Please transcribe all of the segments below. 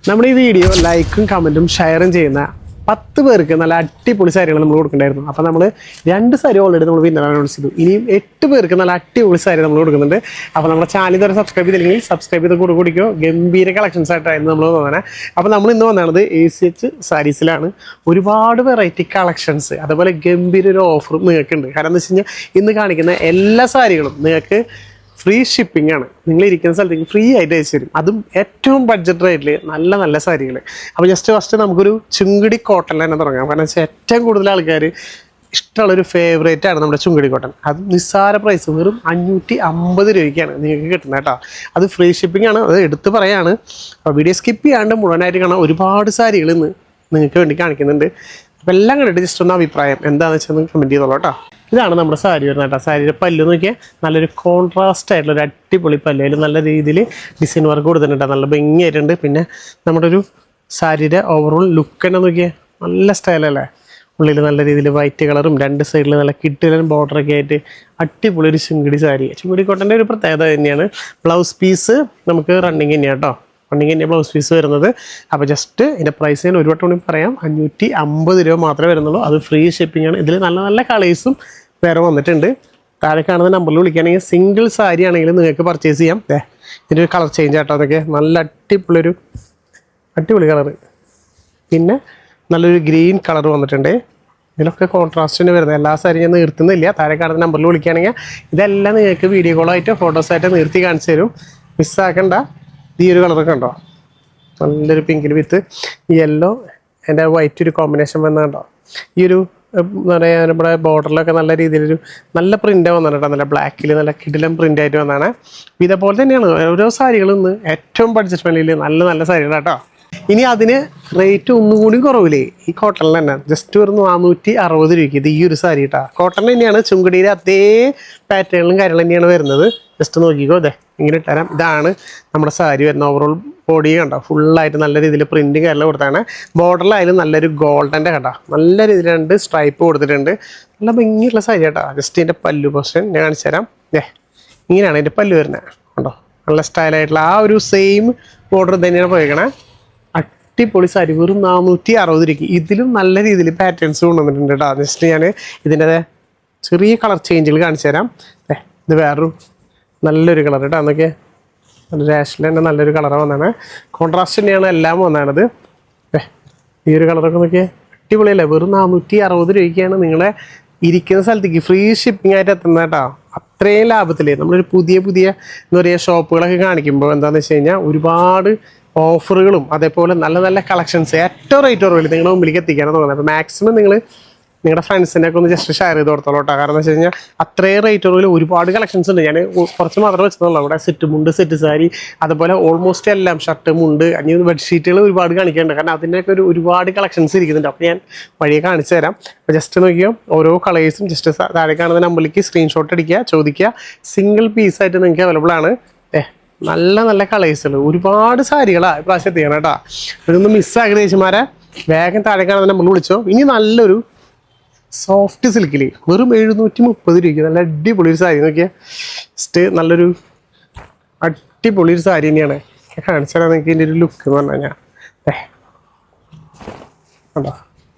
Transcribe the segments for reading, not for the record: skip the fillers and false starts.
നമ്മുടെ ഈ വീഡിയോ ലൈക്കും കമൻറ്റും ഷെയറും ചെയ്യുന്ന 10 പേർക്ക് നല്ല അടിപൊളി സാരികൾ നമ്മൾ കൊടുക്കണ്ടായിരുന്നു. അപ്പോൾ നമ്മൾ 2 സാരി ഓൾറെഡി നമ്മൾ വിന്നറാണ് അനൗൺസ് ചെയ്തു. ഇനിയും 8 പേർക്ക് നല്ല അടിപൊളി സാരി നമ്മൾ കൊടുക്കുന്നുണ്ട്. അപ്പോൾ നമ്മുടെ ചാനൽ ഇതുവരെ സബ്സ്ക്രൈബ് ചെയ്തില്ലെങ്കിൽ സബ്സ്ക്രൈബ് ചെയ്ത് കൂടെ കൂടിക്കോ. ഗംഭീര കളക്ഷൻസ് ആയിട്ടായിരുന്നു നമ്മൾ തോന്നണേ. അപ്പോൾ നമ്മൾ ഇന്ന് വന്നത് ACH സാരീസിലാണ്. ഒരുപാട് വെറൈറ്റി കളക്ഷൻസ്, അതുപോലെ ഗംഭീര ഒരു ഓഫറും നിങ്ങൾക്കുണ്ട്. കാരണം എന്താ വെച്ച് കഴിഞ്ഞാൽ ഇന്ന് കാണിക്കുന്ന എല്ലാ സാരികളും നിങ്ങൾക്ക് ഫ്രീ ഷിപ്പിംഗ് ആണ്. നിങ്ങൾ ഇരിക്കുന്ന സ്ഥലത്തേക്ക് ഫ്രീ ആയിട്ട് അയച്ചു തരും. അതും ഏറ്റവും ബഡ്ജറ്റ് റേറ്റിൽ നല്ല നല്ല സാരികൾ. അപ്പോൾ ഫസ്റ്റ് നമുക്കൊരു ചുങ്കിടി കോട്ടണിൽ തന്നെ തുടങ്ങാം. കാരണം വെച്ചാൽ ഏറ്റവും കൂടുതൽ ആൾക്കാർ ഇഷ്ടമുള്ളൊരു ഫേവറേറ്റ് ആണ് നമ്മുടെ ചുങ്കിടി കോട്ടൺ. അത് നിസ്സാര പ്രൈസ് വെറും 550 രൂപയ്ക്കാണ് നിങ്ങൾക്ക് കിട്ടുന്നത് കേട്ടോ. അത് ഫ്രീ ഷിപ്പിംഗ് ആണ്, അത് എടുത്ത് പറയാണ്. അപ്പോൾ വീഡിയോ സ്കിപ്പ് ചെയ്യാണ്ട് മുഴുവനായിട്ട് കാണാം. ഒരുപാട് സാരികൾ ഇന്ന് നിങ്ങൾക്ക് വേണ്ടി കാണിക്കുന്നുണ്ട്. അപ്പോൾ എല്ലാം കണ്ടിട്ട് ജസ്റ്റ് ഒന്ന് അഭിപ്രായം എന്താണെന്ന് വെച്ചാൽ കമൻറ്റ് ചെയ്തോളൂ കേട്ടോ. ഇതാണ് നമ്മുടെ സാരി വരുന്നത് കേട്ടോ. സാരിയുടെ പല്ല് നോക്കിയാൽ നല്ലൊരു കോൺട്രാസ്റ്റ് ആയിട്ടുള്ളൊരു അടിപൊളി പല്ല്. അതിൽ നല്ല രീതിയിൽ ഡിസൈൻ വർക്ക് കൊടുത്തിട്ടുണ്ട്, നല്ല ഭംഗിയായിട്ടുണ്ട്. പിന്നെ നമ്മുടെ ഒരു സാരിയുടെ ഓവറോൾ ലുക്ക് തന്നെ നോക്കിയാൽ നല്ല സ്റ്റൈലല്ലേ. ഉള്ളിൽ നല്ല രീതിയിൽ വൈറ്റ് കളറും 2 സൈഡിൽ നല്ല കിട്ടിലൻ ബോർഡറൊക്കെ ആയിട്ട് അടിപൊളി ഒരു ചുങ്കിടി സാരി. ചുങ്കിടി കോട്ടൻ്റെ ഒരു പ്രത്യേകത തന്നെയാണ്. ബ്ലൗസ് പീസ് നമുക്ക് റണ്ണിങ് തന്നെയാണ് കേട്ടോ. റണ്ണിങ് തന്നെ ബ്ലൗസ് പീസ് വരുന്നത്. അപ്പോൾ ജസ്റ്റ് ഇതിൻ്റെ പ്രൈസ് ഞാൻ ഒരു വട്ടം കൂടി പറയാം, 550 രൂപ മാത്രമേ വരുന്നുള്ളൂ. അത് ഫ്രീ ഷിപ്പിംഗ് ആണ്. ഇതിൽ നല്ല നല്ല കളേഴ്സും വേറെ വന്നിട്ടുണ്ട്. താഴെ കാണുന്ന നമ്പറിൽ വിളിക്കുകയാണെങ്കിൽ സിംഗിൾ സാരി ആണെങ്കിലും നിങ്ങൾക്ക് പർച്ചേസ് ചെയ്യാം. ഇതിൻ്റെ ഒരു കളർ ചേഞ്ച് ആട്ടോ. അതൊക്കെ നല്ല അടിപൊളി കളറ്. പിന്നെ നല്ലൊരു ഗ്രീൻ കളർ വന്നിട്ടുണ്ട്. ഇതിലൊക്കെ കോൺട്രാസ്റ്റിന് വരുന്നത്. എല്ലാ സാരി ഞാൻ നിർത്തുന്നില്ല. താഴെ കാണുന്ന നമ്പറിൽ വിളിക്കുകയാണെങ്കിൽ ഇതെല്ലാം നിങ്ങൾക്ക് വീഡിയോ കോളായിട്ടോ ഫോട്ടോസായിട്ടോ നിർത്തി കാണിച്ചു തരും. മിസ്സാക്കണ്ട. ഈ ഒരു കളറൊക്കെ ഉണ്ടോ, നല്ലൊരു പിങ്കിൽ വിത്ത് യെല്ലോ എൻ്റെ വൈറ്റ് ഒരു കോമ്പിനേഷൻ വന്നതുണ്ടോ. ഈ ഒരു എന്താ പറയുക, നമ്മുടെ ബോർഡറിലൊക്കെ നല്ല രീതിയിലൊരു നല്ല പ്രിൻ്റ് വന്നിട്ടുണ്ടോ. നല്ല ബ്ലാക്കിൽ നല്ല കിടിലം പ്രിൻ്റ് ആയിട്ട് വന്നതാണ്. ഇതേപോലെ തന്നെയാണ് ഓരോ സാരികളും ഇന്ന് ഏറ്റവും ബഡ്ജറ്റ് ഫ്രണ്ട്ലിയിൽ നല്ല നല്ല സാരികളാണ് കേട്ടോ. ഇനി അതിന് റേറ്റ് ഒന്നുകൂടി കുറവില്ലേ ഈ കോട്ടണിൽ തന്നെ. ജസ്റ്റ് ഒരു 460 രൂപയ്ക്ക് ഇത് ഈ ഒരു സാരി കേട്ടോ. കോട്ടൺ തന്നെയാണ്, ചുങ്കടിയുടെ അതേ പാറ്റേണും കാര്യങ്ങളും തന്നെയാണ് വരുന്നത്. ജസ്റ്റ് നോക്കിക്കോ. അതെ ഇങ്ങനെ ഇട്ടുതരാം. ഇതാണ് നമ്മുടെ സാരി വരുന്ന ഓവറോൾ ബോഡി കണ്ടോ. ഫുള്ളായിട്ട് നല്ല രീതിയിൽ പ്രിൻറ്റും കാര്യമെല്ലാം കൊടുത്താണ്. ബോർഡറിലായാലും നല്ലൊരു ഗോൾഡൻ്റെ കണ്ടോ, നല്ല രീതിയിൽ 2 സ്ട്രൈപ്പ് കൊടുത്തിട്ടുണ്ട്. നല്ല ഭംഗിയുള്ള സാരി കേട്ടോ. ജസ്റ്റ് ഇതിൻ്റെ പല്ലു പോർഷൻ ഞാൻ കാണിച്ചു തരാം. ഇങ്ങനെയാണ് ഇതിൻ്റെ പല്ലു വരുന്നത് കണ്ടോ. നല്ല സ്റ്റൈലായിട്ടുള്ള ആ ഒരു സെയിം ബോർഡർ തന്നെയാണ് പോയേക്കണേ. അടിപൊളി സാരി വെറും 460 രൂപയ്ക്ക്. ഇതിലും നല്ല രീതിയിൽ പാറ്റേൺസ് കൊണ്ടുവന്നിട്ടുണ്ട് കേട്ടോ. ജസ്റ്റ് ഞാൻ ഇതിൻ്റെ ചെറിയ കളർ ചേഞ്ചുകൾ കാണിച്ചു തരാം. ഇത് വേറൊരു നല്ലൊരു കളർ കേട്ടോ. അന്നൊക്കെ രാഷിൽ തന്നെ നല്ലൊരു കളറാണ് വന്നതാണ്. കോൺട്രാസ്റ്റ് തന്നെയാണ് എല്ലാം വന്നതാണത്. ഈ ഒരു കളറൊക്കെ നോക്കിയാൽ അടിപൊളിയല്ലേ. വെറും 460 രൂപയ്ക്കാണ് നിങ്ങളെ ഇരിക്കുന്ന സ്ഥലത്തേക്ക് ഫ്രീ ഷിപ്പിംഗ് ആയിട്ട് എത്തുന്നത് കേട്ടോ. അത്രയും ലാഭത്തിൽ നമ്മളൊരു പുതിയ എന്താ പറയുക ഷോപ്പുകളൊക്കെ കാണിക്കുമ്പോൾ എന്താണെന്ന് വെച്ച് കഴിഞ്ഞാൽ ഒരുപാട് ഓഫറുകളും അതേപോലെ നല്ല നല്ല കളക്ഷൻസ് ഏറ്റവും റേറ്റ് കുറവില്ല നിങ്ങളുടെ മുമ്പിലേക്ക് എത്തിക്കാനാണ് തോന്നുന്നത്. അപ്പോൾ മാക്സിമം നിങ്ങൾ നിങ്ങളുടെ ഫ്രണ്ട്സിനൊക്കെ ഒന്ന് ജസ്റ്റ് ഷെയർ ചെയ്ത് കൊടുത്തോളൂ കേട്ടോ. കാരണം എന്ന് വെച്ച് കഴിഞ്ഞാൽ അത്രയും റേറ്റ് കുറവിൽ ഒരുപാട് കളക്ഷൻസ് ഉണ്ട്. ഞാൻ കുറച്ച് മാത്രമേ വെച്ചതുള്ളൂ. അവിടെ സെറ്റ് മുണ്ട്, സെറ്റ് സാരി, അതുപോലെ ഓൾമോസ്റ്റ് എല്ലാം ഷർട്ട്, മുണ്ട്, അഞ്ഞ് ബെഡ്ഷീറ്റുകൾ ഒരുപാട് കാണിക്കുന്നുണ്ട്. കാരണം അതിൻ്റെയൊക്കെ ഒരുപാട് കളക്ഷൻസ് ഇരിക്കുന്നുണ്ട്. അപ്പോൾ ഞാൻ വഴിയെ കാണിച്ചു തരാം. അപ്പോൾ ജസ്റ്റ് നോക്കിയോ, ഓരോ കളേഴ്സും ജസ്റ്റ് താഴെ കാണുന്ന നമ്പറിലേക്ക് സ്ക്രീൻഷോട്ട് അടിക്കുക, ചോദിക്കുക. സിംഗിൾ പീസായിട്ട് നിങ്ങൾക്ക് അവൈലബിൾ ആണ്. നല്ല നല്ല കളേഴ്സുകൾ, ഒരുപാട് സാരികളാണ് ഇപ്രാവശ്യം എത്തിക്കണം കേട്ടോ. ഇതൊന്നും മിസ്സാക്കിയ ചേച്ചിമാരെ വേഗം താഴെ കാണുന്ന നമ്പറിൽ വിളിച്ചോ. ഇനി നല്ലൊരു സോഫ്റ്റ് സിൽക്കിൽ വെറും 730 രൂപയ്ക്ക് നല്ല അടിപൊളി ഒരു സാരി നോക്കിയാൽ. ജസ്റ്റ് നല്ലൊരു അടിപൊളി ഒരു സാരി തന്നെയാണ്. കാണിച്ചാൽ നിങ്ങൾക്ക് ഇതിൻ്റെ ഒരു ലുക്ക് എന്ന് പറഞ്ഞു കഴിഞ്ഞാൽ കണ്ടോ.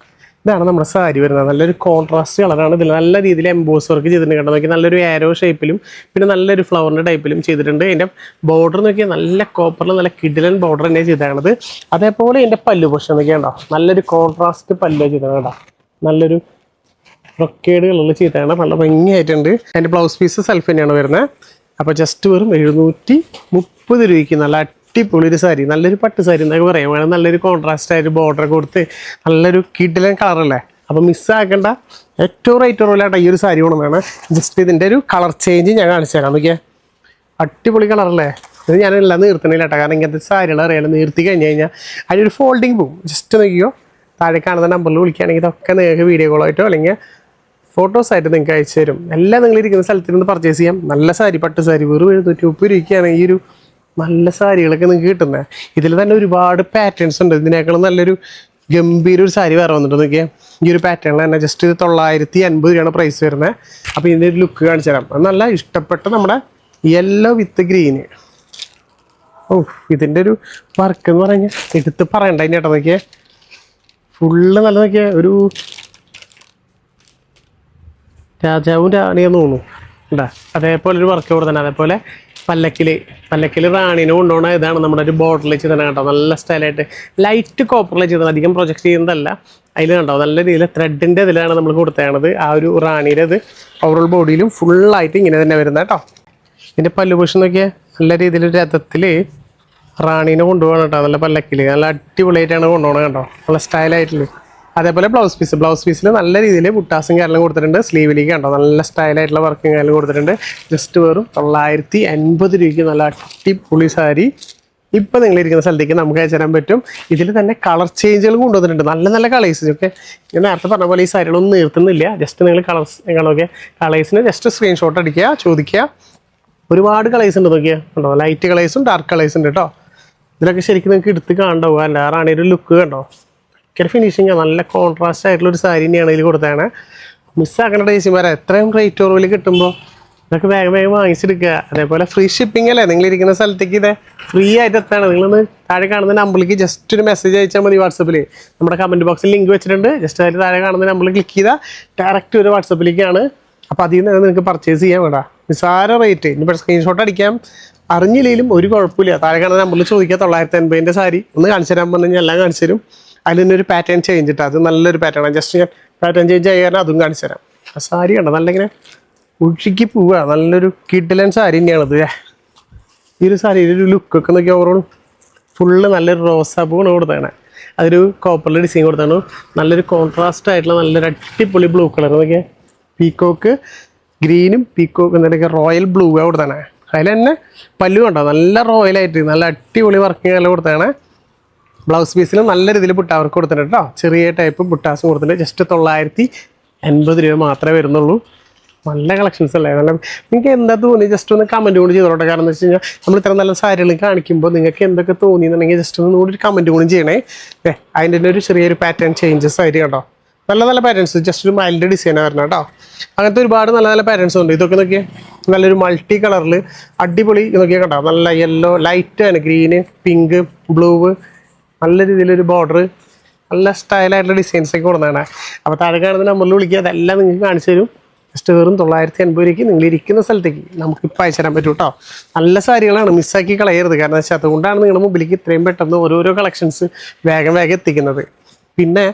ഇതാണ് നമ്മുടെ സാരി വരുന്നത്. നല്ലൊരു കോൺട്രാസ്റ്റ് കളറാണ്. ഇതിൽ നല്ല രീതിയിൽ എംബോസ് വർക്ക് ചെയ്തിട്ടുണ്ട് കേട്ടോ. നോക്കി നല്ലൊരു ആരോ ഷേപ്പിലും പിന്നെ നല്ലൊരു ഫ്ലവറിൻ്റെ ടൈപ്പിലും ചെയ്തിട്ടുണ്ട്. അതിൻ്റെ ബോർഡർ നോക്കിയാൽ നല്ല കോപ്പറിൽ നല്ല കിഡിലൻ ബോർഡർ തന്നെയാണ് ചെയ്തേക്കണത്. അതേപോലെ ഇതിൻ്റെ പല്ലു പൊഷൻ നോക്കിയാണ്ടോ, നല്ലൊരു കോൺട്രാസ്റ്റ് പല്ലു ചെയ്തത് കേട്ടോ. നല്ലൊരു റൊക്കേഡുകളുള്ള ചെയ്താണ്, നല്ല ഭംഗിയായിട്ടുണ്ട്. അതിൻ്റെ ബ്ലൗസ് പീസ് സെൽഫ് തന്നെയാണ് വരുന്നത്. അപ്പോൾ ജസ്റ്റ് വെറും 730 രൂപയ്ക്ക് നല്ല അടിപൊളി ഒരു സാരി, നല്ലൊരു പട്ട് സാരി എന്നൊക്കെ പറയാം. വേണം നല്ലൊരു കോൺട്രാസ്റ്റ് ആയിട്ട് ബോർഡർ കൊടുത്ത് നല്ലൊരു കിഡിലൻ കളറല്ലേ. അപ്പോൾ മിസ്സാക്കേണ്ട ഏറ്റവും റേറ്റ് കുറവിലായിട്ട് ഈ ഒരു സാരി കൊണ്ടുവന്നാണ്. ജസ്റ്റ് ഇതിൻ്റെ ഒരു കളർ ചേഞ്ച് ഞാൻ കാണിച്ചു തരാം. നോക്കിയാൽ അടിപൊളി കളറല്ലേ. ഇത് ഞാനെല്ലാം നീർത്തണില്ല കേട്ടോ. കാരണം ഇങ്ങനത്തെ സാരികൾ അറിയാലോ, നീർത്തി കഴിഞ്ഞ് കഴിഞ്ഞാൽ അതിനൊരു ഫോൾഡിങ് പോകും. ജസ്റ്റ് നോക്കിയോ, താഴെ കാണുന്ന നമ്പറിൽ വിളിക്കുകയാണെങ്കിൽ ഇതൊക്കെ നിങ്ങൾക്ക് വീഡിയോ കോളായിട്ടോ അല്ലെങ്കിൽ ഫോട്ടോസായിട്ട് നിങ്ങൾക്ക് അയച്ചു തരും. എല്ലാം നിങ്ങൾ ഇരിക്കുന്ന സ്ഥലത്തിൽ നിന്ന് പർച്ചേസ് ചെയ്യാം. നല്ല സാരി, പട്ട് സാരി വെറും 730 രൂപയ്ക്കാണ് ഈ ഒരു നല്ല സാരികളൊക്കെ നിങ്ങൾക്ക് കിട്ടുന്നത്. ഇതിൽ തന്നെ ഒരുപാട് പാറ്റേൺസ് ഉണ്ട്. ഇതിനേക്കാളും നല്ലൊരു ഗംഭീര ഒരു സാരി വേറെ വന്നിട്ട് നോക്കിയാൽ ഈ ഒരു പാറ്റേണിൽ തന്നെ ജസ്റ്റ് 950 രൂപയാണ് പ്രൈസ് വരുന്നത്. അപ്പോൾ ഇതിൻ്റെ ഒരു ലുക്ക് കാണിച്ചു തരാം. അത് നല്ല ഇഷ്ടപ്പെട്ട നമ്മുടെ യെല്ലോ വിത്ത് ഗ്രീന് ഓ ഇതിൻ്റെ ഒരു വർക്ക് എന്ന് പറഞ്ഞാൽ എടുത്ത് പറയണ്ട അതിൻ്റെ ഏട്ടാ നോക്കിയേ ഫുള്ള് നല്ല നോക്കിയാൽ ഒരു രാജാവും റാണിയെന്ന് തോന്നുന്നു ഉണ്ടാ അതേപോലെ ഒരു വർക്ക് ഇവിടെ തന്നെ. അതേപോലെ പല്ലക്കിൽ റാണീനെ കൊണ്ടുപോകണ ഇതാണ് നമ്മുടെ ഒരു ബോർഡറിൽ ചെയ്തത് കേട്ടോ. നല്ല സ്റ്റൈലായിട്ട് ലൈറ്റ് കോപ്പറിൽ ചെയ്തത്, അധികം പ്രൊജക്ട് ചെയ്യുന്നതല്ല. അതിൽ കണ്ടോ നല്ല രീതിയിൽ ത്രെഡിൻ്റെ ഇതിലാണ് നമ്മൾ കൊടുത്തേണത്. ആ ഒരു റാണീൻ്റെ ഇത് ഓവറോൾ ബോഡിയിലും ഫുള്ളായിട്ട് ഇങ്ങനെ തന്നെ വരുന്നത് കേട്ടോ. ഇതിൻ്റെ പല്ലു പൊഷൻ നോക്കിയാൽ നല്ല രീതിയിൽ രഥത്തിൽ റാണീനെ കൊണ്ടുപോകണം കേട്ടോ. നല്ല പല്ലക്കിൽ നല്ല അടിപൊളിയായിട്ടാണ് കൊണ്ടുപോകണം കേട്ടോ. നല്ല സ്റ്റൈലായിട്ടുള്ള. അതേപോലെ ബ്ലൗസ് പീസിൽ നല്ല രീതിയിൽ ബുട്ടാസും കാര്യങ്ങളും കൊടുത്തിട്ടുണ്ട്. സ്ലീവിലേക്ക് കണ്ടോ നല്ല സ്റ്റൈലായിട്ടുള്ള വർക്കും കാര്യങ്ങളും കൊടുത്തിട്ടുണ്ട്. ജസ്റ്റ് വെറും 950 രൂപയ്ക്ക് നല്ല അടിപൊളി സാരി ഇപ്പം നിങ്ങളിരിക്കുന്ന സ്ഥലത്തേക്ക് നമുക്ക് അയച്ചു തരാൻ പറ്റും. ഇതിൽ തന്നെ കളർ ചേഞ്ചുകൾ കൊണ്ടുവന്നിട്ടുണ്ട്. നല്ല നല്ല കളേഴ്സ് ഒക്കെ ഞാൻ നേരത്തെ പറഞ്ഞ പോലെ ഈ സാരികളൊന്നും നിർത്തുന്നില്ല. ജസ്റ്റ് നിങ്ങൾ കളേഴ്സിന് ജസ്റ്റ് സ്ക്രീൻഷോട്ട് അടിക്കുക, ചോദിക്കുക. ഒരുപാട് കളേഴ്സ് ഉണ്ട് നോക്കിയാൽ കണ്ടോ. ലൈറ്റ് കളേഴ്സും ഡാർക്ക് കളേഴ്സ് ഉണ്ട് കേട്ടോ. ഇതിലൊക്കെ ശരിക്കും നിങ്ങൾക്ക് എടുത്ത് കാണണ്ടാവുക. അല്ല റാണി ഒരു ലുക്ക് കണ്ടോ. ഭയങ്കര ഫിനിഷിങ്, നല്ല കോൺട്രാസ്റ്റ് ആയിട്ടുള്ള ഒരു സാരി തന്നെയാണ് ഇതിൽ കൊടുത്തതാണ്. മിസ്സാക്കേണ്ട ടേസ്റ്റുമാരെ എത്രയും റേറ്റ് കുറവിൽ കിട്ടുമ്പോൾ ഇതൊക്കെ വേഗം വാങ്ങിച്ചെടുക്കുക. അതേപോലെ ഫ്രീ ഷിപ്പിംഗ് അല്ലേ, നിങ്ങളിരിക്കുന്ന സ്ഥലത്തേക്ക് ഇത് ഫ്രീ ആയിട്ട് എത്താണ്. നിങ്ങളൊന്ന് താഴെ കാണുന്ന നമ്പറിലേക്ക് ജസ്റ്റ് ഒരു മെസ്സേജ് അയച്ചാൽ മതി. വാട്സപ്പിൽ നമ്മുടെ കമൻറ്റ് ബോക്സിൽ ലിങ്ക് വെച്ചിട്ടുണ്ട്. ജസ്റ്റ് അതിൽ താഴെ കാണുന്ന നമ്പറിൽ ക്ലിക്ക് ചെയ്താൽ ഡയറക്റ്റ് ഒരു വാട്സപ്പിലേക്കാണ്. അപ്പോൾ അതിൽ നിന്ന് നിങ്ങൾക്ക് പർച്ചേസ് ചെയ്യാൻ വേണ്ട. നിസ്സാര റേറ്റ്. ഇനിയിപ്പോൾ സ്ക്രീൻഷോട്ട് അടിക്കാം, അറിഞ്ഞില്ലെങ്കിലും ഒരു കുഴപ്പമില്ല. താഴെ കാണുന്ന നമ്പറിൽ ചോദിക്കുക. 950 സാരി ഒന്ന് കാണിച്ചു തരാൻ പറഞ്ഞു കഴിഞ്ഞാൽ എല്ലാം കാണിച്ചു തരും. അതിൽ നിന്നൊരു പാറ്റേൺ ചേഞ്ച് ഇട്ടാൽ അത് നല്ലൊരു പാറ്റേണാണ്. ജസ്റ്റ് ഞാൻ പാറ്റേൺ ചേഞ്ച് ചെയ്യാൻ അതും കാണിച്ചു തരാം. ആ സാരി കണ്ടോ നല്ല ഇങ്ങനെ ഉച്ചിക്ക് പോവുക. നല്ലൊരു കിഡിലൻ സാരി തന്നെയാണത്. ഈ ഒരു സാരി ഒരു ലുക്കൊക്കെ നോക്കി ഓവറോൾ ഫുള്ള് നല്ലൊരു റോസാപ്പൂണ് കൊടുത്താണ്. അതൊരു കോപ്പറിൽ ഡിസൈൻ കൊടുത്താണ്. നല്ലൊരു കോൺട്രാസ്റ്റ് ആയിട്ടുള്ള നല്ലൊരു അടിപൊളി ബ്ലൂ കളർ നോക്കിയാൽ പീക്കോക്ക് ഗ്രീനും പീക്കോക്ക് എന്തൊക്കെ റോയൽ ബ്ലൂ കൊടുത്താണ്. അതിൽ തന്നെ പല്ലു കണ്ടോ നല്ല റോയലായിട്ട് നല്ല അടിപൊളി വർക്കിംഗ് എല്ലാം കൊടുത്താണ്. ബ്ലൗസ് പീസിലും നല്ല രീതിയിൽ ബുട്ടാവർക്ക് കൊടുത്തിട്ടുണ്ട് കേട്ടോ. ചെറിയ ടൈപ്പ് ബുട്ടാസും കൊടുത്തിട്ടുണ്ട്. ജസ്റ്റ് 950 രൂപ മാത്രമേ വരുന്നുള്ളൂ. നല്ല കളക്ഷൻസ് അല്ലേ. നല്ല നിങ്ങൾക്ക് എന്താ തോന്നി ജസ്റ്റ് ഒന്ന് കമൻറ്റ് കൂടി ചെയ്തോട്ടെ. കാരണം എന്ന് വെച്ച് കഴിഞ്ഞാൽ നമ്മൾ ഇത്ര നല്ല സാരികൾ കാണിക്കുമ്പോൾ നിങ്ങൾക്ക് എന്തൊക്കെ തോന്നിയെന്നുണ്ടെങ്കിൽ ജസ്റ്റ് ഒന്ന് കൂടി ഒരു കമൻറ്റ് കൂടി ചെയ്യണേ. അതിൻ്റെ ഒരു ചെറിയൊരു പാറ്റേൺ ചേഞ്ചസ് ആയിട്ട് കേട്ടോ. നല്ല നല്ല പാറ്റേൺസ്, ജസ്റ്റ് ഒരു മൈൽഡ് ഡിസൈനാണ് വരണം കേട്ടോ. അങ്ങനത്തെ ഒരുപാട് നല്ല നല്ല പാറ്റേൺസ് ഉണ്ട്. ഇതൊക്കെ നോക്കിയാൽ നല്ലൊരു മൾട്ടി കളറിൽ അടിപൊളി നോക്കിയാൽ കേട്ടോ. നല്ല യെല്ലോ ലൈറ്റാണ്, ഗ്രീന് പിങ്ക് ബ്ലൂ, നല്ല രീതിയിലൊരു ബോർഡർ, നല്ല സ്റ്റൈലായിട്ടുള്ള ഡിസൈൻസ് ഒക്കെ കൊടുക്കുന്നതാണ്. അപ്പോൾ താഴെ കാണുന്ന നമ്പറിൽ വിളിക്കുക. അതെല്ലാം നിങ്ങൾക്ക് കാണിച്ചു തരും. ജസ്റ്റ് വെറും 950 രൂപയ്ക്ക് നിങ്ങൾ ഇരിക്കുന്ന സ്ഥലത്തേക്ക് നമുക്കിപ്പോൾ അയച്ചു തരാൻ പറ്റും കേട്ടോ. നല്ല സാരികളാണ്, മിസ്സാക്കി കളയരുത്. കാരണം വെച്ചാൽ അതുകൊണ്ടാണ് നിങ്ങളുടെ മുമ്പിലേക്ക് ഇത്രയും പെട്ടെന്ന് ഓരോരോ കളക്ഷൻസ് വേഗം എത്തിക്കുന്നത്. പിന്നെ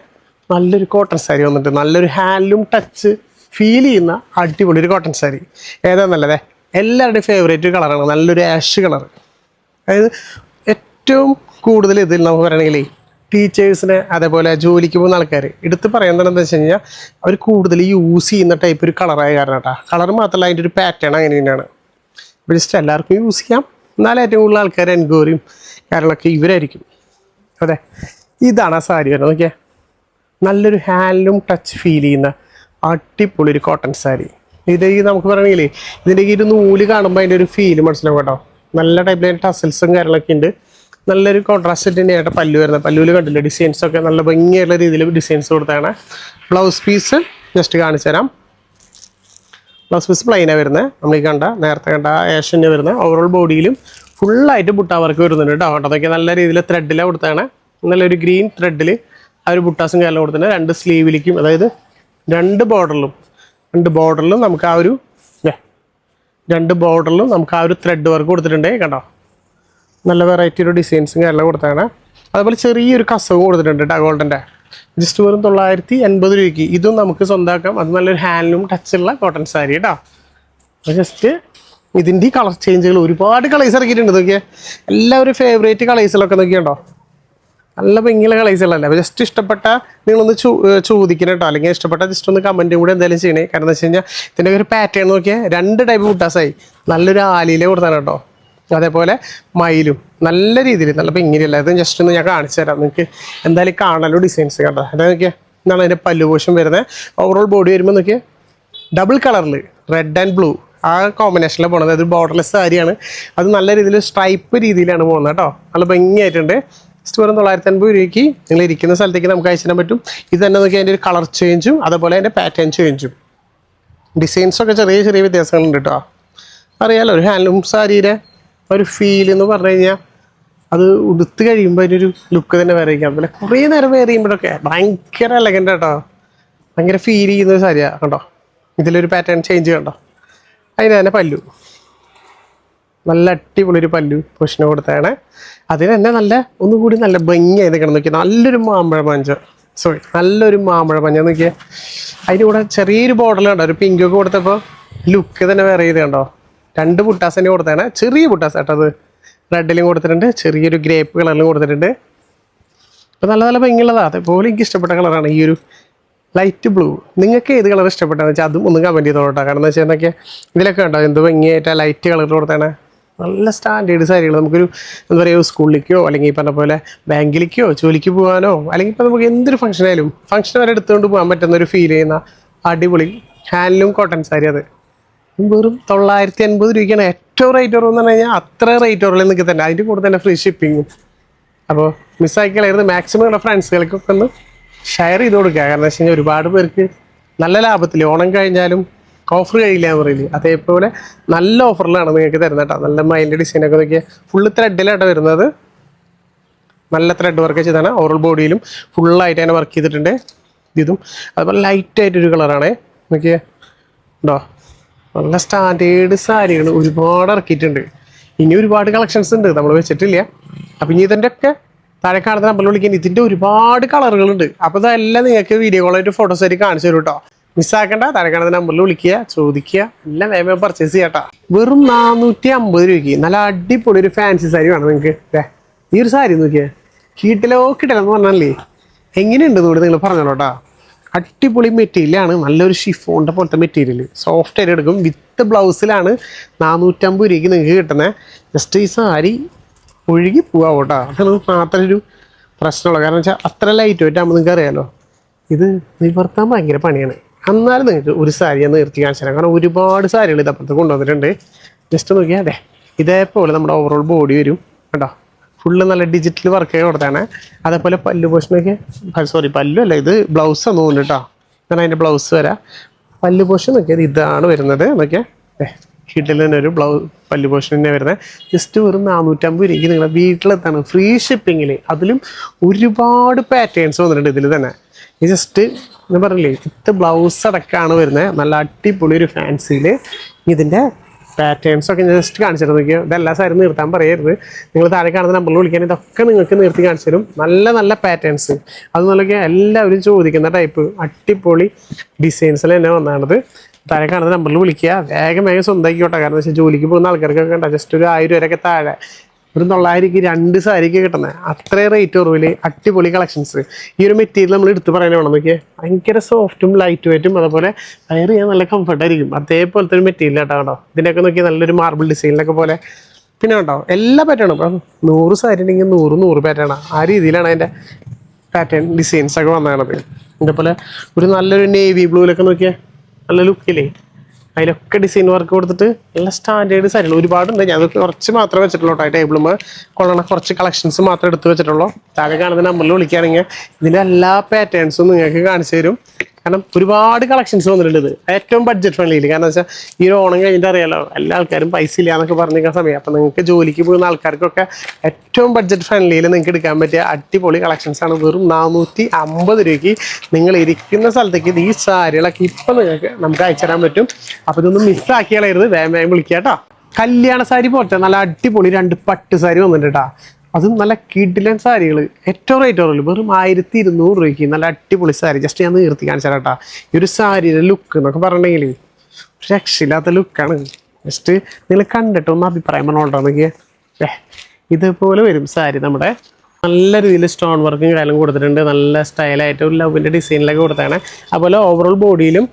നല്ലൊരു കോട്ടൺ സാരി വന്നിട്ട് നല്ലൊരു ഹാൻഡ്ലൂം ടച്ച് ഫീൽ ചെയ്യുന്ന അടിപൊളി ഒരു കോട്ടൺ സാരി. ഏതാണെന്നല്ലേ എല്ലാവരുടെയും ഫേവറേറ്റ് കളറാണ്. നല്ലൊരു ആഷ് കളർ. അതായത് ഏറ്റവും കൂടുതൽ ഇതിൽ നമുക്ക് പറയണമെങ്കിൽ ടീച്ചേഴ്സിനെ അതേപോലെ ജോലിക്ക് പോകുന്ന ആൾക്കാർ എടുത്ത് പറയുന്നത് എന്താ വെച്ച് കഴിഞ്ഞാൽ അവർ കൂടുതൽ യൂസ് ചെയ്യുന്ന ടൈപ്പ് ഒരു കളറായ കാരണം കേട്ടോ. കളർ മാത്രമല്ല അതിൻ്റെ ഒരു പാറ്റേൺ അങ്ങനെ തന്നെയാണ്. അപ്പോൾ ജസ്റ്റ് എല്ലാവർക്കും യൂസ് ചെയ്യാം. എന്നാലും ഏറ്റവും കൂടുതൽ ആൾക്കാർ എൻക്വയറിയും കാര്യങ്ങളൊക്കെ ഇവരായിരിക്കും. അതെ, ഇതാണ് ആ സാരി വരുന്നത്. നോക്കിയാൽ നല്ലൊരു ഹാൻഡ്ലൂം ടച്ച് ഫീൽ ചെയ്യുന്ന അടിപൊളി ഒരു കോട്ടൺ സാരി. ഇത് നമുക്ക് പറയണമെങ്കിൽ ഇതിൻ്റെ ഒരു നൂല് കാണുമ്പോൾ അതിൻ്റെ ഒരു ഫീല് മനസ്സിലാവും കേട്ടോ. നല്ല ടൈപ്പിൽ ടസൽസും കാര്യങ്ങളൊക്കെ ഉണ്ട്. നല്ലൊരു കോൺട്രാസ്റ്റ് തന്നെയായിട്ട് പല്ലു വരുന്നത്. പല്ലുവിൽ കണ്ടില്ല ഡിസൈൻസൊക്കെ നല്ല ഭംഗിയായിട്ടുള്ള രീതിയിൽ ഡിസൈൻസ് കൊടുത്താണ്. ബ്ലൗസ് പീസ് ജസ്റ്റ് കാണിച്ചു തരാം. ബ്ലൗസ് പീസ് പ്ലെയിനാണ് വരുന്നത്. നമ്മൾ ഈ നേരത്തെ കണ്ട ഏഷ്യൻ്റെ വരുന്നത്. ഓവറോൾ ബോഡിയിലും ഫുള്ളായിട്ട് ബുട്ടാ വർക്ക് വരുന്നുണ്ട് കേട്ടോ. അതൊക്കെ നല്ല രീതിയിൽ ത്രെഡിലാണ് കൊടുത്താണ്. നല്ലൊരു ഗ്രീൻ ത്രെഡിൽ ആ ഒരു ബുട്ടാസും കാര്യം കൊടുത്തിട്ടുണ്ട്. 2 സ്ലീവിലേക്കും അതായത് 2 ബോർഡറിലും നമുക്ക് ആ ഒരു ത്രെഡ് വർക്ക് കൊടുത്തിട്ടുണ്ട് കണ്ടോ. നല്ല വെറൈറ്റി ഒരു ഡിസൈൻസും കാര്യങ്ങളും കൊടുത്താണ്. അതുപോലെ ചെറിയൊരു കസവും കൊടുത്തിട്ടുണ്ട് കേട്ടോ ഗോൾഡൻ്റെ. ജസ്റ്റ് വെറും 950 രൂപയ്ക്ക് ഇതും നമുക്ക് സ്വന്തമാക്കാം. അത് നല്ലൊരു ഹാൻഡ്ലൂം ടച്ചുള്ള കോട്ടൺ സാരി കേട്ടോ. ജസ്റ്റ് ഇതിൻ്റെ കളർ ചേഞ്ചുകൾ ഒരുപാട് കളേഴ്സ് ഇറക്കിയിട്ടുണ്ട്. നോക്കിയാൽ എല്ലാവരും ഫേവറേറ്റ് കളേഴ്സിലൊക്കെ നോക്കിയുണ്ടോ. നല്ല ഭംഗിയുള്ള കളേഴ്സുകളല്ലേ. അപ്പോൾ ജസ്റ്റ് ഇഷ്ടപ്പെട്ട നിങ്ങളൊന്ന് ചോദിക്കണം കേട്ടോ. അല്ലെങ്കിൽ ഇഷ്ടപ്പെട്ട ജസ്റ്റ് ഒന്ന് കമൻറ്റും കൂടെ എന്തായാലും ചെയ്യണേ. കാരണം എന്താ വെച്ച് കഴിഞ്ഞാൽ ഇതിൻ്റെ ഒരു പാറ്റേൺ നോക്കിയാൽ 2 ടൈപ്പ് ബുട്ടാസായി. നല്ലൊരു ആലിയിലെ കൊടുത്താണ് കേട്ടോ. അതേപോലെ മയിലും നല്ല രീതിയിൽ നല്ല ഭംഗിയില്ല. ഇത് ജസ്റ്റ് ഒന്ന് ഞാൻ കാണിച്ചു തരാം. നിങ്ങൾക്ക് എന്തായാലും കാണാലോ ഡിസൈൻസ് കേട്ടോ. അതായത് നോക്കിയാൽ എന്നാണ് അതിൻ്റെ പല്ലുപോഷം വരുന്നത്. ഓവറോൾ ബോഡി വരുമ്പോൾ നോക്കിയാൽ ഡബിൾ കളറിൽ റെഡ് ആൻഡ് ബ്ലൂ ആ കോമ്പിനേഷനിലാണ് പോകുന്നത്. അതൊരു ബോർഡർലെസ് സാരിയാണ്. അത് നല്ല രീതിയിൽ സ്ട്രൈപ്പ് രീതിയിലാണ് പോകുന്നത് കേട്ടോ. നല്ല ഭംഗിയായിട്ടുണ്ട്. ജസ്റ്റ് വെറും 950 രൂപയ്ക്ക് നിങ്ങൾ ഇരിക്കുന്ന സ്ഥലത്തേക്ക് നമുക്ക് അയച്ചു തരാൻ പറ്റും. ഇത് തന്നെ നോക്കിയാൽ അതിൻ്റെ ഒരു കളർ ചേഞ്ചും അതുപോലെ അതിൻ്റെ പാറ്റേൺ ചേഞ്ചും ഡിസൈൻസൊക്കെ ചെറിയ വ്യത്യാസങ്ങളുണ്ട് കേട്ടോ. അറിയാലോ ഒരു ഹാൻഡ്ലൂം സാരിയുടെ ഒരു ഫീൽ എന്ന് പറഞ്ഞു കഴിഞ്ഞാൽ അത് ഉടുത്ത് കഴിയുമ്പോൾ അതിനൊരു ലുക്ക് തന്നെ വേറെ ആയിരിക്കും. അതുപോലെ കുറേ നേരം വേറെ ചെയ്യുമ്പോഴൊക്കെ ഭയങ്കര എലഗൻ്റ് കേട്ടോ, ഭയങ്കര ഫീൽ ചെയ്യുന്ന ഒരു സാരിയാണ് കണ്ടോ. ഇതിലൊരു പാറ്റേൺ ചേഞ്ച് കണ്ടോ. അതിന് തന്നെ പല്ലു, നല്ല അടിപൊളി ഒരു പല്ലു പൊസിഷന് കൊടുത്തതാണ്. അതിന് തന്നെ നല്ല ഒന്നുകൂടി നല്ല ഭംഗിയായി നിൽക്കണം. നോക്കിയാൽ നല്ലൊരു മാമ്പഴ മഞ്ച, നല്ലൊരു മാമ്പഴ മഞ്ഞ നോക്കിയാൽ. അതിൻ്റെ കൂടെ ചെറിയൊരു ബോർഡർ കണ്ടോ, ഒരു പിങ്കൊക്കെ കൊടുത്തപ്പോൾ ലുക്ക് തന്നെ വേറെ ചെയ്ത് കണ്ടോ. 2 ബുട്ടാസ് തന്നെ കൊടുത്താണ്, ചെറിയ ബുട്ടാസ് കേട്ടോ. അത് റെഡിലും കൊടുത്തിട്ടുണ്ട്, ചെറിയൊരു ഗ്രേപ്പ് കളറിലും കൊടുത്തിട്ടുണ്ട്. അപ്പോൾ നല്ല നല്ല ഭംഗിയുള്ളതാണ്. അതേപോലെ എനിക്ക് ഇഷ്ടപ്പെട്ട കളറാണ് ഈ ഒരു ലൈറ്റ് ബ്ലൂ. നിങ്ങൾക്ക് ഏത് കളർ ഇഷ്ടപ്പെട്ടതെന്ന് വെച്ചാൽ അതും ഒന്ന് കമൻറ്റ് ചെയ്തോട്ടോ. കാരണം എന്ന് വെച്ചാൽ ഇതിലൊക്കെ ഉണ്ടോ എന്ത് ഭംഗിയായിട്ട് ആ ലൈറ്റ് കളർ കൊടുത്താണ്. നല്ല സ്റ്റാൻഡേർഡ് സാരികൾ നമുക്കൊരു എന്താ പറയുക, സ്കൂളിലേക്കോ അല്ലെങ്കിൽ ഈ പറഞ്ഞ പോലെ ബാങ്കിലേക്കോ ജോലിക്ക് പോകാനോ അല്ലെങ്കിൽ ഇപ്പോൾ നമുക്ക് എന്തൊരു ഫംഗ്ഷനായാലും ഫംഗ്ഷൻ വരെ എടുത്തുകൊണ്ട് പോകാൻ പറ്റുന്ന ഒരു ഫീൽ ചെയ്യുന്ന അടിപൊളി ഹാൻഡ്ലൂം കോട്ടൺ സാരി. അത് വെറും 950 രൂപയ്ക്കാണ് ഏറ്റവും റേറ്റ് കുറവെന്ന് പറഞ്ഞു കഴിഞ്ഞാൽ. അത്ര റേറ്റ് കുറവിൽ നിൽക്കുക തന്നെ, അതിൻ്റെ കൂടെ തന്നെ ഫ്രീ ഷിപ്പിങ്ങും. അപ്പോൾ മിസ്സാക്കിയാലായിരുന്നു. മാക്സിമം നമ്മുടെ ഫ്രണ്ട്സുകൾക്കൊക്കെ ഒന്ന് ഷെയർ ചെയ്ത് കൊടുക്കുക. കാരണം എന്ന് വെച്ച് കഴിഞ്ഞാൽ ഒരുപാട് പേർക്ക് നല്ല ലാഭത്തിൽ ഓണം കഴിഞ്ഞാലും ഓഫർ കഴിയില്ല എന്ന് പറയില്ല, അതേപോലെ നല്ല ഓഫറിലാണ് നിങ്ങൾക്ക് തരുന്നത് കേട്ടോ. നല്ല മൈൻഡ് ഡിസൈനൊക്കെ നോക്കിയാൽ ഫുള്ള് ത്രെഡിലാട്ടോ വരുന്നത്. നല്ല ത്രെഡ് വർക്ക് ചെയ്താണ്. ഓവറോൾ ബോഡിയിലും ഫുള്ളായിട്ട് തന്നെ വർക്ക് ചെയ്തിട്ടുണ്ട്. ഇതും അതുപോലെ ലൈറ്റായിട്ടൊരു കളറാണ് നോക്കിയേ ഉണ്ടോ. നല്ല സ്റ്റാൻഡേർഡ് സാരികൾ ഒരുപാട് ഇറക്കിയിട്ടുണ്ട്. ഇനി ഒരുപാട് കളക്ഷൻസ് ഉണ്ട്, നമ്മൾ വെച്ചിട്ടില്ല. അപ്പം ഇനി ഇതിൻ്റെ ഒക്കെ താഴെ കാണുന്ന നമ്പറിൽ വിളിക്കാൻ ഇതിൻ്റെ ഒരുപാട് കളറുകളുണ്ട്. അപ്പോൾ ഇതെല്ലാം നിങ്ങൾക്ക് വീഡിയോ കോളായിട്ട് ഫോട്ടോസ് ആയിട്ട് കാണിച്ചു തരും കേട്ടോ. മിസ്സാക്കണ്ട, താഴെ കാണുന്ന നമ്പറിൽ വിളിക്കുക, ചോദിക്കുക, എല്ലാം വേഗം പർച്ചേസ് ചെയ്യാട്ടോ. വെറും 450 രൂപയ്ക്ക് നല്ല അടിപൊളി ഒരു ഫാൻസി സാരി വേണം നിങ്ങൾക്ക്. ഈ ഒരു സാരി നോക്കിയേ, കിട്ടില്ലെന്ന് പറഞ്ഞാലേ എങ്ങനെയുണ്ട് കൂടി നിങ്ങൾ പറഞ്ഞോളൂ കേട്ടോ. അടിപൊളി മെറ്റീരിയലാണ്, നല്ലൊരു ഷിഫോണിൻ്റെ പോലത്തെ മെറ്റീരിയൽ, സോഫ്റ്റ് ആയിട്ട് എടുക്കും. വിത്ത് ബ്ലൗസിലാണ് 450 രൂപയ്ക്ക് നിങ്ങൾക്ക് കിട്ടുന്നത്. ജസ്റ്റ് ഈ സാരി ഒഴുകി പോകാം കേട്ടോ. അതാണ് മാത്രം ഒരു പ്രശ്നമുള്ളൂ. കാരണം വെച്ചാൽ അത്ര ലൈറ്റ് വെയിറ്റ് ആകുമ്പോൾ നിങ്ങൾക്ക് അറിയാമല്ലോ, ഇത് നിവർത്താൻ ഭയങ്കര പണിയാണ്. എന്നാലും നിങ്ങൾക്ക് ഒരു സാരി ഞാൻ നിർത്തി കാണിച്ചു തരാം. കാരണം ഒരുപാട് സാരികൾ ഇതപ്പുറത്ത് കൊണ്ടുവന്നിട്ടുണ്ട്. ജസ്റ്റ് നോക്കിയാൽ അതെ ഇതേപോലെ നമ്മുടെ ഓവറോൾ ബോഡി വരും കേട്ടോ. ഫുള്ള് നല്ല ഡിജിറ്റൽ വർക്ക് കൊടുത്താണ്. അതേപോലെ പല്ലു പോർഷനൊക്കെ പല്ലു അല്ല, ഇത് ബ്ലൗസാണ് തോന്നുന്നു കേട്ടോ. കാരണം അതിൻ്റെ ബ്ലൗസ് വരാം. പല്ലു പോർഷൻ നോക്കിയാൽ ഇതാണ് വരുന്നത്. നോക്കിയാൽ ഹിഡിൽ തന്നെ ഒരു പല്ലു പോർഷൻ തന്നെ വരുന്നത്. ജസ്റ്റ് വെറും 450 രൂപയ്ക്ക് നിങ്ങളെ വീട്ടിലെത്താണ്, ഫ്രീ ഷിപ്പിങ്ങിൽ. അതിലും ഒരുപാട് പാറ്റേൺസ് വന്നിട്ടുണ്ട് ഇതിൽ തന്നെ. ഈ ജസ്റ്റ് ഞാൻ പറഞ്ഞില്ലേ വിത്ത് ബ്ലൗസ് അടക്കമാണ് വരുന്നത്. നല്ല അടിപൊളി ഒരു ഫാൻസിയിൽ ഇതിൻ്റെ പാറ്റേൺസൊക്കെ ഞാൻ ജസ്റ്റ് കാണിച്ചിട്ട് നോക്കിയാൽ. ഇതെല്ലാ സാരി നിർത്താൻ പറയരുത്, നിങ്ങൾ താഴെ കാണുന്ന നമ്പറിൽ വിളിക്കാൻ ഇതൊക്കെ നിങ്ങൾക്ക് നിർത്തി കാണിച്ചു തരും. നല്ല നല്ല പാറ്റേൺസ് അത് നോക്കിയാൽ എല്ലാവരും ചോദിക്കുന്ന ടൈപ്പ് അടിപൊളി ഡിസൈൻസിൽ തന്നെ വന്നാണത്. താഴെ കാണുന്ന നമ്പറിൽ വിളിക്കുക, വേഗം സ്വന്തമാക്കിക്കോട്ടെ. കാരണം വെച്ചാൽ ജോലിക്ക് പോകുന്ന ആൾക്കാർക്കൊക്കെ ഉണ്ടാവും ജസ്റ്റ് ഒരു 1000 രൂപയൊക്കെ താഴെ, ഒരു 900 രൂപയ്ക്ക് 2 സാരിക്ക് കിട്ടുന്നത്. അത്രയും റേറ്റ് കുറവിൽ അടിപൊളി കളക്ഷൻസ്. ഈ ഒരു മെറ്റീരിയൽ നമ്മൾ എടുത്ത് പറയാനേ വേണം. നോക്കിയാൽ ഭയങ്കര സോഫ്റ്റും ലൈറ്റ് വെയ്റ്റും, അതുപോലെ വയർ ചെയ്യാൻ നല്ല കംഫർട്ടായിരിക്കും. അതേപോലത്തെ ഒരു മെറ്റീരിയൽ കേട്ടോ. കേട്ടോ ഇതിൻ്റെയൊക്കെ നോക്കിയാൽ നല്ലൊരു മാർബിൾ ഡിസൈനിലൊക്കെ പോലെ. പിന്നെ കേട്ടോ എല്ലാ പാറ്റേണും 100 സാരി ഉണ്ടെങ്കിൽ 100 പാറ്റേണാണ്. ആ രീതിയിലാണ് അതിൻ്റെ പാറ്റേൺ ഡിസൈൻസൊക്കെ വന്നതാണത്. ഇതേപോലെ ഒരു നല്ലൊരു നേവി ബ്ലൂവിലൊക്കെ നോക്കിയാൽ നല്ല ലുക്കില്ലേ, അതിലൊക്കെ ഡിസൈൻ വർക്ക് കൊടുത്തിട്ട് നല്ല സ്റ്റാൻഡേർഡ് സാരികൾ ഒരുപാടുണ്ട്. ഞാൻ കുറച്ച് മാത്രമേ വെച്ചിട്ടുള്ളൂ കേട്ടോ. ടേബിളുമ്പോൾ കൊള്ളണ കുറച്ച് കളക്ഷൻസ് മാത്രമേ എടുത്ത് വെച്ചിട്ടുള്ളൂ. താഴെ കാണുന്ന നമ്പറിൽ വിളിക്കുകയാണെങ്കിൽ ഇതിൻ്റെ എല്ലാ പാറ്റേൺസും നിങ്ങൾക്ക് കാണിച്ചു തരും. കാരണം ഒരുപാട് കളക്ഷൻസ് വന്നിട്ടുണ്ട്. ഇത് ഏറ്റവും ബഡ്ജറ്റ് ഫ്രണ്ട്ലിയിൽ. കാരണം വെച്ചാൽ ഈ ഒരു ഓണം കഴിഞ്ഞിട്ട് അറിയാലോ എല്ലാ ആൾക്കാരും പൈസ ഇല്ല എന്നൊക്കെ പറഞ്ഞിരിക്കുന്ന സമയം. അപ്പം നിങ്ങൾക്ക് ജോലിക്ക് പോകുന്ന ആൾക്കാർക്കൊക്കെ ഏറ്റവും ബഡ്ജറ്റ് ഫ്രണ്ട്ലിയിൽ നിങ്ങൾക്ക് എടുക്കാൻ പറ്റിയ അടിപൊളി കളക്ഷൻസാണ്. വെറും 450 രൂപയ്ക്ക് നിങ്ങൾ ഇരിക്കുന്ന സ്ഥലത്തേക്ക് ഈ സാരികളൊക്കെ ഇപ്പം നിങ്ങൾക്ക് നമുക്ക് അയച്ചു തരാൻ പറ്റും. അപ്പോൾ ഇതൊന്നും മിസ്സാക്കിയാലായിരുന്നു, വേഗം വിളിക്കുക കേട്ടോ. കല്യാണ സാരി പോലത്തെ നല്ല അടിപൊളി 2 പട്ട് സാരി വന്നിട്ടുണ്ട് കേട്ടോ. അതും നല്ല കിഡിലൻ സാരികൾ ഏറ്റവും റേറ്റ് കുറവില്ല. വെറും 1200 രൂപയ്ക്ക് നല്ല അടിപൊളി സാരി. ജസ്റ്റ് ഞാൻ നിർത്തി കാണിച്ചു തരാം കേട്ടോ. ഈ ഒരു സാരിയുടെ ലുക്ക് എന്നൊക്കെ പറഞ്ഞിട്ടുണ്ടെങ്കിൽ രക്ഷയില്ലാത്ത ലുക്കാണ്. ജസ്റ്റ് നിങ്ങൾ കണ്ടിട്ടൊന്ന് അഭിപ്രായം പറഞ്ഞോട്ടോ. നോക്കിയേ ഇതേപോലെ വരും സാരി. നമ്മുടെ നല്ല രീതിയിൽ സ്റ്റോൺ വർക്കും കാര്യം കൊടുത്തിട്ടുണ്ട്. നല്ല സ്റ്റൈലായിട്ട് ഒരു ലവിൻ്റെ ഡിസൈനിലൊക്കെ കൊടുത്താണ്. അതുപോലെ ഓവറോൾ ബോഡിയിലും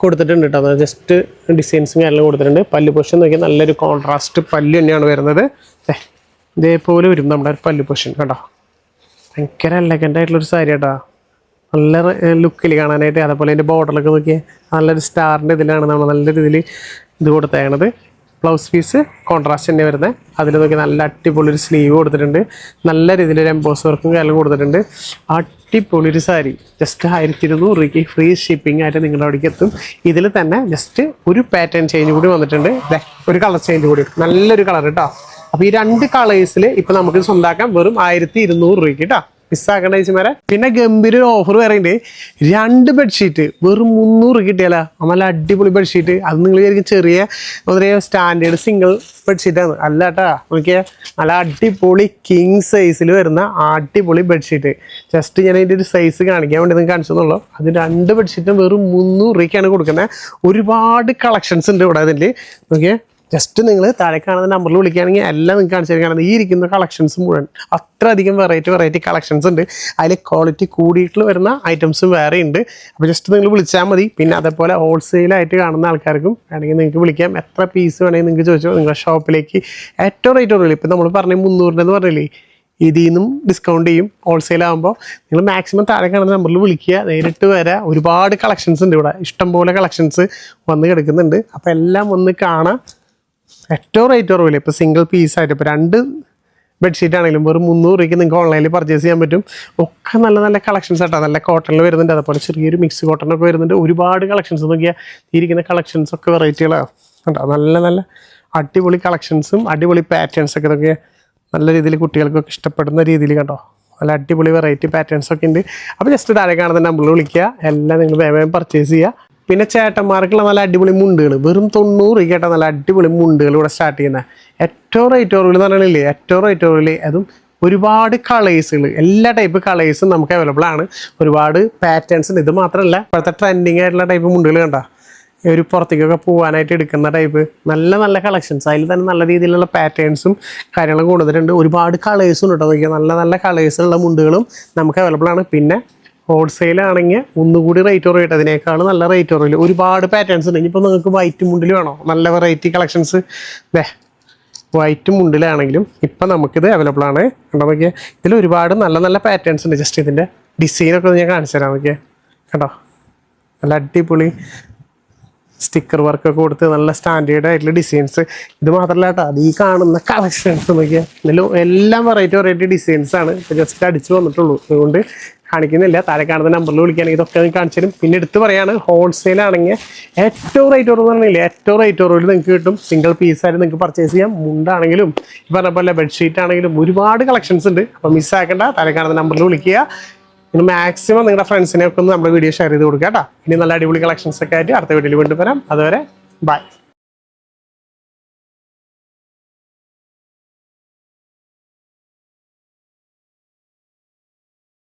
കൊടുത്തിട്ടുണ്ട് കേട്ടോ. ജസ്റ്റ് ഡിസൈൻസും കാര്യങ്ങളും കൊടുത്തിട്ടുണ്ട്. പല്ലു പൊഷൻ നോക്കിയാൽ നല്ലൊരു കോൺട്രാസ്റ്റ് പല്ലു തന്നെയാണ് വരുന്നത്. ഇതേപോലെ വരും നമ്മുടെ പല്ലു പൊഷൻ കേട്ടോ. ഭയങ്കര എലഗൻ്റ് ആയിട്ടുള്ളൊരു സാരി കേട്ടോ. നല്ല ലുക്കിൽ കാണാനായിട്ട്. അതേപോലെ അതിൻ്റെ ബോർഡറിലൊക്കെ നോക്കിയാൽ നല്ലൊരു സ്റ്റാറിൻ്റെ ഇതിലാണ് നമ്മൾ നല്ല രീതിയിൽ ഇത് കൊടുത്തേക്കണത്. ബ്ലൗസ് പീസ് കോൺട്രാസ്റ്റ് തന്നെ വരുന്നത്. അതിൽ നോക്കി നല്ല അടിപൊളി ഒരു സ്ലീവ് കൊടുത്തിട്ടുണ്ട്. നല്ല രീതിയിൽ എംബോസ് വർക്കും കാര്യം കൊടുത്തിട്ടുണ്ട്. അടിപൊളി ഒരു സാരി. ജസ്റ്റ് 1200 രൂപയ്ക്ക് ഫ്രീ ഷിപ്പിംഗ് ആയിട്ട് നിങ്ങളുടെ അവിടേക്ക് എത്തും. ഇതിൽ തന്നെ ജസ്റ്റ് ഒരു പാറ്റേൺ ചേഞ്ച് കൂടി വന്നിട്ടുണ്ട്. ഒരു കളർ ചേഞ്ച് കൂടി, നല്ലൊരു കളർ കേട്ടോ. അപ്പോൾ ഈ 2 കളേഴ്സിൽ ഇപ്പം നമുക്ക് സ്വന്താക്കാം വെറും 1200 രൂപയ്ക്ക് കേട്ടോ. മിസ്സാക്കേണ്ട ചേച്ചിമാരെ. പിന്നെ ഗംഭീര ഓഫർ പറയുന്നുണ്ട്. 2 ബെഡ്ഷീറ്റ് വെറും 300 കിട്ടിയാലോ. നല്ല അടിപൊളി ബെഡ്ഷീറ്റ്. അത് നിങ്ങൾ വിചാരിക്കും ചെറിയ സ്റ്റാൻഡേർഡ് സിംഗിൾ ബെഡ്ഷീറ്റാണ്. അല്ല കേട്ടോ, നോക്കിയാൽ നല്ല അടിപൊളി കിങ് സൈസിൽ വരുന്ന അടിപൊളി ബെഡ്ഷീറ്റ്. ജസ്റ്റ് ഞാൻ അതിൻ്റെ ഒരു സൈസ് കാണിക്കാൻ വേണ്ടി നിങ്ങൾക്ക് കാണിച്ചെന്നുള്ളൂ. അത് 2 ബെഡ്ഷീറ്റും വെറും 300 രൂപയ്ക്കാണ് കൊടുക്കുന്നത്. ഒരുപാട് കളക്ഷൻസ് ഉണ്ട് ഇവിടെ അതിൽ. നോക്കിയാൽ ജസ്റ്റ് നിങ്ങൾ താഴെ കാണുന്ന നമ്പറിൽ വിളിക്കുകയാണെങ്കിൽ എല്ലാം നിങ്ങൾക്ക് കാണിച്ചു തരാൻ. ഈ ഇരിക്കുന്ന കളക്ഷൻസ് മുഴുവൻ അത്രയധികം വെറൈറ്റി കളക്ഷൻസ് ഉണ്ട്. അതിൽ ക്വാളിറ്റി കൂടിയിട്ട് വരുന്ന ഐറ്റംസും വേറെ ഉണ്ട്. അപ്പോൾ ജസ്റ്റ് നിങ്ങൾ വിളിച്ചാൽ മതി. പിന്നെ അതേപോലെ ഹോൾസെയിലായിട്ട് കാണുന്ന ആൾക്കാർക്കും വേണമെങ്കിൽ നിങ്ങൾക്ക് വിളിക്കാം. എത്ര പീസ് വേണമെങ്കിൽ നിങ്ങൾക്ക് ചോദിച്ചോ. നിങ്ങളുടെ ഷോപ്പിലേക്ക് ഏറ്റവും റേറ്റ് കുറവില്ല. ഇപ്പം നമ്മൾ പറഞ്ഞ 300 പറഞ്ഞില്ലേ, ഇതിൽ നിന്നും ഡിസ്കൗണ്ട് ചെയ്യും. ഹോൾസെയിലാകുമ്പോൾ നിങ്ങൾ മാക്സിമം താഴെ കാണുന്ന നമ്പറിൽ വിളിക്കുക, നേരിട്ട് വരാം. ഒരുപാട് കളക്ഷൻസ് ഉണ്ട് ഇവിടെ, ഇഷ്ടംപോലെ കളക്ഷൻസ് വന്ന് കിടക്കുന്നുണ്ട്. അപ്പോൾ എല്ലാം ഒന്ന് കാണാം. ഏറ്റവും റേറ്റ് കുറവില്ല. ഇപ്പോൾ സിംഗിൾ പീസായിട്ട് ഇപ്പോൾ 2 ബെഡ്ഷീറ്റ് ആണെങ്കിലും വെറും 300 രൂപയ്ക്ക് നിങ്ങൾക്ക് ഓൺലൈനിൽ പർച്ചേസ് ചെയ്യാൻ പറ്റും. ഒക്കെ നല്ല കളക്ഷൻസ് ആട്ടോ. നല്ല കോട്ടണിൽ വരുന്നുണ്ട്, അതുപോലെ ചെറിയൊരു മിക്സ് കോട്ടണൊക്കെ വരുന്നുണ്ട്. ഒരുപാട് കളക്ഷൻസ് നോക്കിയാൽ ഇരിക്കുന്ന കളക്ഷൻസ് ഒക്കെ വെറൈറ്റികളാണ് കേട്ടോ. നല്ല അടിപൊളി കളക്ഷൻസും അടിപൊളി പാറ്റേൺസൊക്കെ ഇതൊക്കെ നല്ല രീതിയിൽ കുട്ടികൾക്കൊക്കെ ഇഷ്ടപ്പെടുന്ന രീതിയിൽ കണ്ടോ. നല്ല അടിപൊളി വെറൈറ്റി പാറ്റേൺസ് ഒക്കെ ഉണ്ട്. അപ്പോൾ ജസ്റ്റ് താഴെ കാണുന്ന നമ്പറിൽ വിളിക്കുക, എല്ലാം നിങ്ങൾ വേഗം പർച്ചേസ് ചെയ്യുക. പിന്നെ ചേട്ടന്മാർക്കുള്ള നല്ല അടിപൊളി മുണ്ടുകൾ വെറും 90 രൂപയ്ക്കായിട്ട് നല്ല അടിപൊളി മുണ്ടുകൾ ഇവിടെ സ്റ്റാർട്ട് ചെയ്യുന്നത്. ഏറ്റവും റേറ്റ് കുറവിൽ എന്ന് പറഞ്ഞില്ലേ, ഏറ്റവും റേറ്റ് കുറവിൽ. അതും ഒരുപാട് കളേഴ്സുകൾ, എല്ലാ ടൈപ്പ് കളേഴ്സും നമുക്ക് അവൈലബിൾ ആണ്. ഒരുപാട് പാറ്റേൺസ് ഉണ്ട്. ഇത് മാത്രമല്ല, ഇപ്പോഴത്തെ ട്രെൻഡിങ് ആയിട്ടുള്ള ടൈപ്പ് മുണ്ടുകൾ കണ്ടോ, ഒരു പുറത്തേക്കൊക്കെ പോകാനായിട്ട് എടുക്കുന്ന ടൈപ്പ് നല്ല കളക്ഷൻസ്. അതിൽ തന്നെ നല്ല രീതിയിലുള്ള പാറ്റേൺസും കാര്യങ്ങളും കൊണ്ടുവന്നിട്ടുണ്ട്. ഒരുപാട് കളേഴ്സും ഉണ്ട് കേട്ടോ. നോക്കിയാൽ നല്ല കളേഴ്സുള്ള മുണ്ടുകളും നമുക്ക് അവൈലബിൾ ആണ്. പിന്നെ ഹോൾസെയിലാണെങ്കിൽ ഒന്നുകൂടി റേറ്റ് കുറവിട്ട് അതിനേക്കാൾ നല്ല റേറ്റ് കുറവില്ല. ഒരുപാട് പാറ്റേൺസ് ഉണ്ട്. ഇനിയിപ്പോൾ നിങ്ങൾക്ക് വൈറ്റ് മുണ്ടിൽ വേണോ, നല്ല വെറൈറ്റി കളക്ഷൻസ് വൈറ്റ് മുണ്ടിലാണെങ്കിലും ഇപ്പം നമുക്കിത് അവൈലബിൾ ആണ്. കണ്ടോ നോക്കിയാൽ ഇതിൽ ഒരുപാട് നല്ല പാറ്റേൺസ് ഉണ്ട്. ജസ്റ്റ് ഇതിൻ്റെ ഡിസൈനൊക്കെ ഞാൻ കാണിച്ചു തരാം. നോക്കിയാൽ കേട്ടോ, നല്ല അടിപൊളി സ്റ്റിക്കർ വർക്കൊക്കെ കൊടുത്ത് നല്ല സ്റ്റാൻഡേർഡ് ആയിട്ടുള്ള ഡിസൈൻസ്. ഇത് മാത്രമല്ല കേട്ടോ, അത് ഈ കാണുന്ന കളക്ഷൻസ് നോക്കിയാൽ ഇതിൽ എല്ലാം വെറൈറ്റി ഡിസൈൻസ് ആണ്. ഇപ്പോൾ ജസ്റ്റ് അടിച്ച് വന്നിട്ടുള്ളൂ, അതുകൊണ്ട് കാണിക്കുന്നില്ല. താഴെ കാണുന്ന നമ്പറിൽ വിളിക്കുകയാണെങ്കിൽ ഇതൊക്കെ കാണിച്ചു തരും. പിന്നെ എടുത്ത് പറയാണ്, ഹോൾസെയിലാണെങ്കിൽ ഏറ്റവും റേറ്റ് കുറവ് പറഞ്ഞില്ലേ, ഏറ്റവും റേറ്റ് കുറവിൽ നിങ്ങൾക്ക് കിട്ടും. സിംഗിൾ പീസായിട്ട് നിങ്ങൾക്ക് പർച്ചേസ് ചെയ്യാം. മുണ്ടാണെങ്കിലും ഈ പറഞ്ഞ പോലെ ബെഡ്ഷീറ്റ് ആണെങ്കിലും ഒരുപാട് കളക്ഷൻസ് ഉണ്ട്. അപ്പോൾ മിസ്സാക്കേണ്ട, താഴെ കാണുന്ന നമ്പറിൽ വിളിക്കുക. നിങ്ങൾ മാക്സിമം നിങ്ങളുടെ ഫ്രണ്ട്സിനെ ഒക്കെ ഒന്ന് നമ്മുടെ വീഡിയോ ഷെയർ ചെയ്ത് കൊടുക്കുക കേട്ടോ. ഇനി നല്ല അടിപൊളി കളക്ഷൻസ് ഒക്കെ ആയിട്ട് അടുത്ത വീഡിയോയിൽ വീണ്ടും വരാം. അതുവരെ ബൈ.